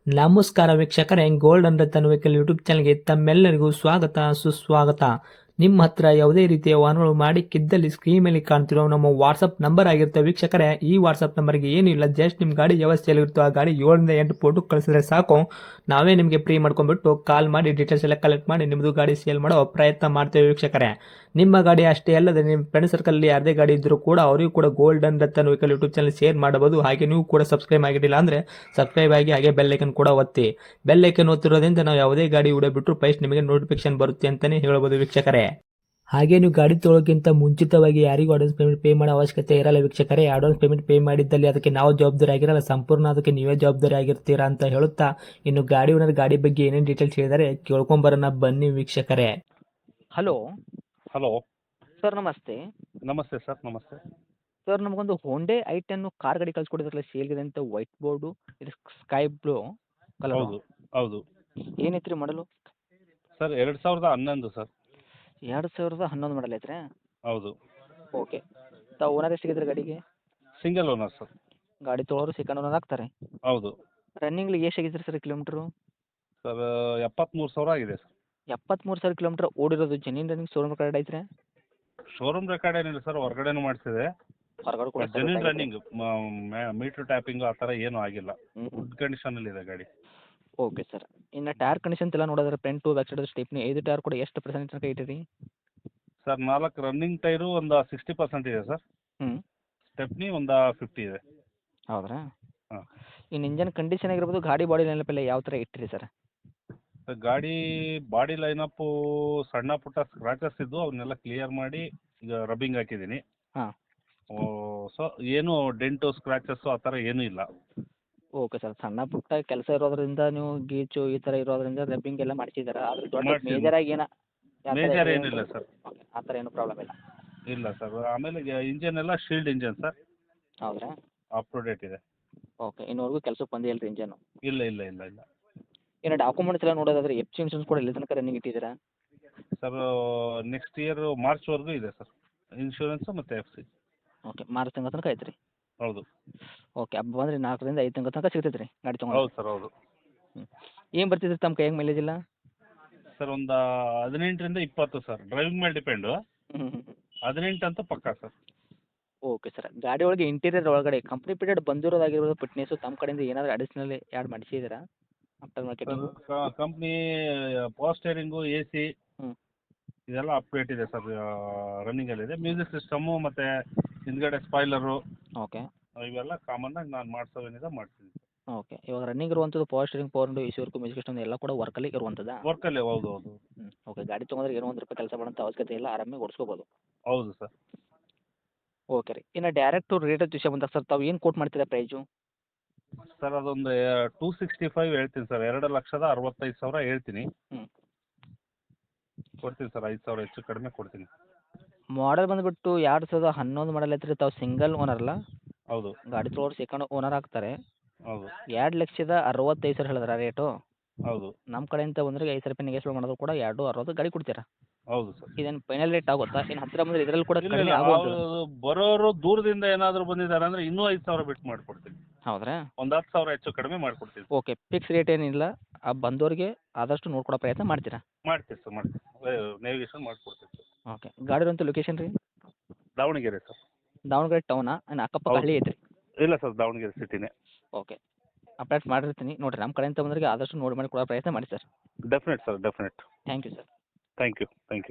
ನಮಸ್ಕಾರ ವೀಕ್ಷಕರೇ, gold and Ratan vehicle YouTube ಚಾನಲ್ಗೆ ತಮ್ಮೆಲ್ಲರಿಗೂ ಸ್ವಾಗತ ಸುಸ್ವಾಗತ. ನಿಮ್ಮ ಹತ್ರ ಯಾವುದೇ ರೀತಿಯ ವಾಹನಗಳು ಮಾಡಿಕ್ಕಿದ್ದಲ್ಲಿ ಸ್ಕ್ರೀನ್ ಮೇಲೆ ಕಾಣ್ತಿರೋ ನಮ್ಮ ವಾಟ್ಸಪ್ ನಂಬರ್ ಆಗಿರುತ್ತೆ ವೀಕ್ಷಕರೇ. ಈ ವಾಟ್ಸಪ್ ನಂಬರ್ಗೆ ಏನಿಲ್ಲ, ಜಸ್ಟ್ ನಿಮ್ಮ ಗಾಡಿ ವ್ಯವಸ್ಥೆಯಲ್ಲಿರುತ್ತೋ ಆ ಗಾಡಿ 7 ರಿಂದ 8 ಫೋಟೋ ಕಳಿಸಿದ್ರೆ ಸಾಕು, ನಾವೇ ನಿಮಗೆ ಫ್ರೀ ಮಾಡ್ಕೊಂಡ್ಬಿಟ್ಟು ಕಾಲ್ ಮಾಡಿ ಡೀಟೇಲ್ಸ್ ಎಲ್ಲ ಕಲೆಕ್ಟ್ ಮಾಡಿ ನಿಮ್ಮದು ಗಾಡಿ ಸೇಲ್ ಮಾಡೋ ಪ್ರಯತ್ನ ಮಾಡ್ತೇವೆ ವೀಕ್ಷಕರೇ. ನಿಮ್ಮ ಗಾಡಿ ಅಷ್ಟೇ ಅಲ್ಲದೆ ನಿಮ್ಮ ಫ್ರೆಂಡ್ ಸರ್ಕಲ್ ಯಾರದೇ ಗಾಡಿ ಇದ್ದರೂ ಕೂಡ ಅವರಿಗೂ ಕೂಡ gold and Ratan vehicle YouTube channel share ಮಾಡಬಹುದು. ಹಾಗೆ ನೀವು ಕೂಡ ಸಬ್ಸ್ಕ್ರೈಬ್ ಆಗಿರಲಿಲ್ಲ ಅಂದರೆ ಸಬ್ಸ್ಕ್ರೈಬ್ ಆಗಿ ಹಾಗೆ ಬೆಲ್ ಐಕನ್ ಕೂಡ ಒತ್ತಿ. ಬೆಲ್ ಐಕನ್ ಒತ್ತಿರೋದ್ರಿಂದ ನಾವು ಯಾವುದೇ ಗಾಡಿ ವಿಡಿಯೋ ಬಿಟ್ಟರು ಫಸ್ಟ್ ನಿಮಗೆ ನೋಟಿಫಿಕೇಶನ್ ಬರುತ್ತೆ ಅಂತಾನೆ ಹೇಳ್ಬೋದು ವೀಕ್ಷಕರೇ. ಹಾಗೆ ನೀವು ಗಾಡಿ ತೊಳೋಕ್ಕಿಂತ ಮುಂಚಿತವಾಗಿ ಯಾರಿಗೂ ಅಡ್ವಾನ್ಸ್ ಪೇಮೆಂಟ್ ಪೇ ಮಾಡೋ ಅವಶ್ಯಕತೆ ಇರಲ್ಲ ವೀಕ್ಷಕರೇ. ಅಡ್ವಾನ್ಸ್ ಪೇಮೆಂಟ್ ಪೇ ಮಾಡಿದ್ದಲ್ಲಿ ಅದಕ್ಕೆ ನಾವು ಜವಾಬ್ದಾರಿ ಆಗಿರಲ್ಲ, ಸಂಪೂರ್ಣ ಅದಕ್ಕೆ ನೀವೇ ಜವಾಬ್ದಾರಿ ಆಗಿರ್ತೀರಾ ಅಂತ ಹೇಳುತ್ತಾ, ಇನ್ನು ಗಾಡಿ ಓನರ್ ಗಾಡಿ ಬಗ್ಗೆ ಏನೇನು ಡೀಟೇಲ್ಸ್ ಹೇಳಿದರೆ ಕೇಳ್ಕೊಂಬರೋಣ ಬನ್ನಿ ವೀಕ್ಷಕರೇ. ಹಲೋ ಹಲೋ ಸರ್, ನಮಸ್ತೆ. ನಮಸ್ತೆ ಸರ್. ನಮಸ್ತೆ ಸರ್, ನಮಗೊಂದು ಹೋಂಡೆ ಐ10 ಕಾರ್ ಗಾಡಿ ಕಳಿಸ್ಕೊಡಿದ್ರಲ್ಲ ಸೇಲ್ಗಿದೆ ಅಂತ, ವೈಟ್ ಬೋರ್ಡು, ಇದು ಸ್ಕೈ ಬ್ಲೂ ಕಲರ್. ಹೌದು ಹೌದು ಏನೈತ್ರಿ ಮಾಡಲು? Sir 2011 sir. 2011 ಮಾಡಲ್ ಐತ್ರಿ? ಹೌದು. ಓಕೆ. ತಾವು ಓನರ್ ಎಷ್ಟಿಗಿದ್ರೆ ಗಾಡಿಗೆ? Single owner sir. ಗಾಡಿ ತೊಗೊಳೋರು ಸೆಕೆಂಡ್ ಓನರ್ ಆಗ್ತಾರೆ. ಹೌದು ರನ್ನಿಂಗ್ಲಿ ಎಷ್ಟು ಆಗಿದ್ರಿ ಸರ್ ಕಿಲೋಮೀಟ್ರು? ಸರ್ 73,000 ಆಗಿದೆ ಸರ್. 73,000 ಕಿಲೋಮೀಟ್ರ್ ಓಡಿರೋದು. ಜೆನ್ಯೂನ್ ರನ್ನಿಂಗ್ ಶೋರೂಮ್ ಕಾರ್ಡ್ ಐತ್ರಿ? ಶೋರೂಮ್ ರೆಕಾರ್ಡ್ ಏನಿಲ್ಲ ಸರ್, ಹೊರಗಡೆನೂ ಮಾಡಿಸಿದೆ. ಹೊರಗಡೆ ಕೂಡ ಜೆನ್ಯೂನ್ ರನ್ನಿಂಗ್, ಮೀಟರ್ ಟ್ಯಾಪಿಂಗು ಆ ಥರ ಏನೂ ಆಗಿಲ್ಲ. ಹ್ಞೂ. ಗುಡ್ ಕಂಡೀಷನಲ್ಲಿ ಇದೆ ಗಾಡಿ. Okay sir. ಇನ್ನು ಟೈರ್ ಕಂಡೀಷನ್ ಎಲ್ಲ ನೋಡಿದ್ರೆ front back side stepney 5 tyre ಕೂಡ ಎಷ್ಟು ಪರ್ಸೆಂಟ್ ತನಕ ಇಟ್ಟಿರಿ? ಸರ್ 4 ರನ್ನಿಂಗ್ ಟೈರು ಒಂದು 60% ಇದೆ ಸರ್. ಹ್ಞೂ. ಸ್ಟೆಪ್ನಿ ಒಂದು 50 ಇದೆ. ಹೌದ್ರಾ? ಹಾಂ. ಇನ್ನು ಇಂಜನ್ ಕಂಡೀಷನ್ ಆಗಿರ್ಬೋದು, ಗಾಡಿ ಬಾಡಿ ನೆನಪೆಲ್ಲ ಯಾವ ಥರ ಇಟ್ಟಿರಿ ಸರ್? ಗಾಡಿ ಬಾಡಿ ಲೈನಪ್ಪು ಸಣ್ಣ ಪುಟ್ಟ ಸ್ಕ್ರಾಚಸ್ ಇದ್ದು ಅವನ್ನೆಲ್ಲ ಕ್ಲಿಯರ್ ಮಾಡಿ ಈಗ ರಬ್ಬಿಂಗ್ ಹಾಕಿದ್ದೀನಿ. ಹಾಂ. ಸೊ ಏನು ಡೆಂಟು ಸ್ಕ್ರಾಚಸ್ಸು ಆ ಥರ ಏನೂ ಇಲ್ಲ. Okay sir. ಸಣ್ಣ ಪುಟ್ಟ ಕೆಲಸ ಇರೋದ್ರಿಂದ ನೀವು ಗೀಚು ಈ ಥರ ಇರೋದ್ರಿಂದ ರಬ್ಬಿಂಗ್ ಎಲ್ಲ ಮಾಡಿಸಿದ್ದೀರಾ, ಆದ್ರೆ ದೊಡ್ಡ ಮಾಡ್ಸಿದ್ದೀನಿ. ಮೇಜರಾಗಿ ಮೇಜರ್ ಏನಿಲ್ಲ ಸರ್. ಓಕೆ, ಆ ಥರ ಏನು ಪ್ರಾಬ್ಲಮ್ ಇಲ್ಲ. ಇಲ್ಲ ಸರ್. ಆಮೇಲೆ ಇಂಜನ್ ಎಲ್ಲ ಶೀಲ್ಡ್ ಇಂಜನ್ ಸರ್. ಹೌದ್ರಾ? ಅಪ್ ಟು ಡೇಟ್ ಇದೆ. ಓಕೆ. ಇನ್ನೂವರೆಗೂ ಕೆಲಸಕ್ಕೆ ಬಂದಿಲ್ಲ ರೀ ಇಂಜನು? ಇಲ್ಲ ಇಲ್ಲ ಇಲ್ಲ ಇಲ್ಲ ಇನ್ನು ಡಾಕ್ಯುಮೆಂಟ್ಸ್ ಎಲ್ಲ ನೋಡೋದಾದ್ರೆ ಎಫ್ ಸಿ ಇನ್ಶೂರೆನ್ಸ್ ಕೂಡ ಇಲ್ಲಿ ತನಕ ರನ್ನಿಂಗ್ ಇಟ್ಟಿದ್ದೀರಾ? ಸರ್. ನೆಕ್ಸ್ಟ್ ಇಯರ್ ಮಾರ್ಚ್ವರೆಗೂ ಇದೆ ಸರ್, ಇನ್ಶೂರೆನ್ಸು ಮತ್ತು ಎಫ್ ಸಿ. ಓಕೆ. ಮಾರ್ಚ್ ತಿಂಗಳ ತನಕ ಐತೆ ರೀ? ಹೌದು. ಓಕೆ. ಹಬ್ಬ ಬಂದರೆ 4 ರಿಂದ 5 ತಿಂಗಳ ತನಕ ಸಿಗ್ತೈತೆ ರೀ ಗಾಡಿ ತೊಗೊಂಡು? ಹೌದು ಸರ್. ಹೌದು ಹ್ಞೂ. ಏನು ಬರ್ತಿದ್ರಿ ತಮ್ಮ ಕೈಯಾಗ ಮೈಲೇಜ್ ಇಲ್ಲ? ಸರ್ ಒಂದು 18 ರಿಂದ 20 ಸರ್. ಡ್ರೈವಿಂಗ್ ಮೇಲೆ ಡಿಪೆಂಡು. ಹ್ಞೂ ಹ್ಞೂ. 18 ಅಂತೂ ಪಕ್ಕಾ ಸರ್. Okay sir. ಗಾಡಿ ಒಳಗೆ ಇಂಟೀರಿಯರ್ ಒಳಗಡೆ ಕಂಪ್ನಿ ಪೀರಿಯಡ್ ಬಂದಿರೋದಾಗಿರ್ಬೋದು, ಫಿಟ್ನೆಸ್ಸು ತಮ್ಮ ಕಡೆಯಿಂದ ಏನಾದರೂ ಅಡಿಷ್ನಲಿ ಆ್ಯಡ್ ಮಾಡಿಸಿದ್ದೀರಾ after marketing? Sir company power steering, A C ಹ್ಞೂ. ಇದೆಲ್ಲ ಅಪ್ಡೇಟ್ ಇದೆ ಸರ್. ರನ್ನಿಂಗಲ್ಲಿದೆ. ಮ್ಯೂಸಿಕ್ ಸಿಸ್ಟಮು ಮತ್ತು ಹಿಂದ್ಗಡೆ ಸ್ಪಾಯ್ಲರು ಓಕೆ. ಇವೆಲ್ಲ ಕಾಮನ್ನಾಗಿ ನಾನು ಮಾಡಿಸೋವೇನಿದೆ ಮಾಡ್ತೀನಿ. ಓಕೆ. ಇವಾಗ ರನ್ನಿಂಗ್ ಇರುವಂಥದ್ದು power steering, power window, A C work, music system ಎಲ್ಲ ಕೂಡ ವರ್ಕಲ್ಲಿ ಇರುವಂಥದ್ದಾ? ವರ್ಕಲ್ಲೇ. ಹೌದು ಹೌದು ಹ್ಞೂ. ಓಕೆ. ಗಾಡಿ ತೊಗೊಂಡ್ರೆ ಏನೋ 1 ರೂಪಾಯಿ ಕೆಲಸ ಮಾಡೋಂಥ ಅವಶ್ಯಕತೆ ಇಲ್ಲ, ಆರಾಮಾಗಿ ಓಡಿಸ್ಕೋಬೋದು. ಹೌದು ಸರ್. ಓಕೆ ರೀ. ಇನ್ನು ಡೈರೆಕ್ಟು ರೇಟ್ ವಿಷಯ ಬಂದಾಗ ಸರ್, ತಾವು ಏನು ಕೋಟ್ ಮಾಡ್ತೀರಾ ಪ್ರೈಸು? ಸರ್ ಅದೊಂದು 265 ಹೇಳ್ತೀನಿ ಸರ್. 2,65,000 ಹೇಳ್ತೀನಿ. ಹ್ಞೂ. ಕೊಡ್ತೀನಿ ಸರ್. 5,000 ಹೆಚ್ಚು ಕಡಿಮೆ ಕೊಡ್ತೀನಿ. ಮಾಡೆಲ್ ಬಂದುಬಿಟ್ಟು 2011 ಮಾಡಲ್ ಐತ್ರಿ. ತಾವು ಸಿಂಗಲ್ ಓನರ್ ಅಲ್ಲ? ಹೌದು ಗಾಡಿ ತೊಗೊಳೋರು ಸೆಕೆಂಡ್ ಓನರ್ ಆಗ್ತಾರೆ. ಹೌದು 2,65,000 ಹೇಳಿದ್ರ ರೇಟು? ಹೌದು ನಮ್ಮ ಕಡೆಯಿಂದ ಬಂದರೆ 5,000 ರೂಪಾಯಿ ನೆಗೆಸ್ಬಲ್ ಮಾಡೋದು ಕೂಡ 2,60 ಗಾಡಿ ಕೊಡ್ತೀರಾ? ಹೌದು ಸರ್. ಇದೇನು ಫೈನಲ್ ರೇಟ್ ಆಗುತ್ತಾ? ಇನ್ನು ಹತ್ತಿರ ಬಂದರೆ ಇದರಲ್ಲಿ ಕೂಡ ಇಲ್ಲ ಕಡಿಮೆ ಇಲ್ಲ, ಆಗುವಂಥದ್ದು? ಬರೋರು ದೂರದಿಂದ ಏನಾದರೂ ಬಂದಿದ್ದಾರೆ ಅಂದರೆ ಇನ್ನೂ 5,000 ಬಿಟ್ಟು ಮಾಡಿಕೊಡ್ತೀನಿ. ಹೌದ್ರಾ? ಒಂದು 10,000 ಹೆಚ್ಚು ಕಡಿಮೆ ಮಾಡಿಕೊಡ್ತೀನಿ. ಓಕೆ. ಫಿಕ್ಸ್ ರೇಟ್ ಏನಿಲ್ಲ, ಆ ಬಂದೋರಿಗೆ ಆದಷ್ಟು ನೋಡ್ಕೊಡೋ ಪ್ರಯತ್ನ ಮಾಡ್ತೀರಾ? ಮಾಡ್ತೀವಿ ಸರ್, ಮಾಡ್ತೀವಿ. ನೇವಿಗೇಷನ್ ಮಾಡಿಕೊಡ್ತೀವಿ ಸರ್. ಓಕೆ. ಗಾಡಿ ಇರುವಂಥ ಲೊಕೇಶನ್ ರೀ? ದಾವಣಗೆರೆ ಸರ್. ದಾವಣಗೆರೆ ಟೌನಾ? ಇನ್ನು ಅಕ್ಕಪಕ್ಕ ಹೌದು. ಹಳ್ಳಿ ಐತ್ರಿ? ಇಲ್ಲ ಸರ್, ದಾವಣಗೆರೆ ಸಿಟಿನೇ. ಓಕೆ. ಅಪ್ಡೇಟ್ ಮಾಡಿರ್ತೀನಿ ನೋಡಿರಿ. ನಮ್ಮ ಕಡೆಯಿಂದ ಬಂದವರಿಗೆ ಆದಷ್ಟು ನೋಡಿ ಮಾಡಿ ಕೊಡೋ ಪ್ರಯತ್ನ ಮಾಡಿ sir. Definite sir, definite. Thank you sir. Thank you.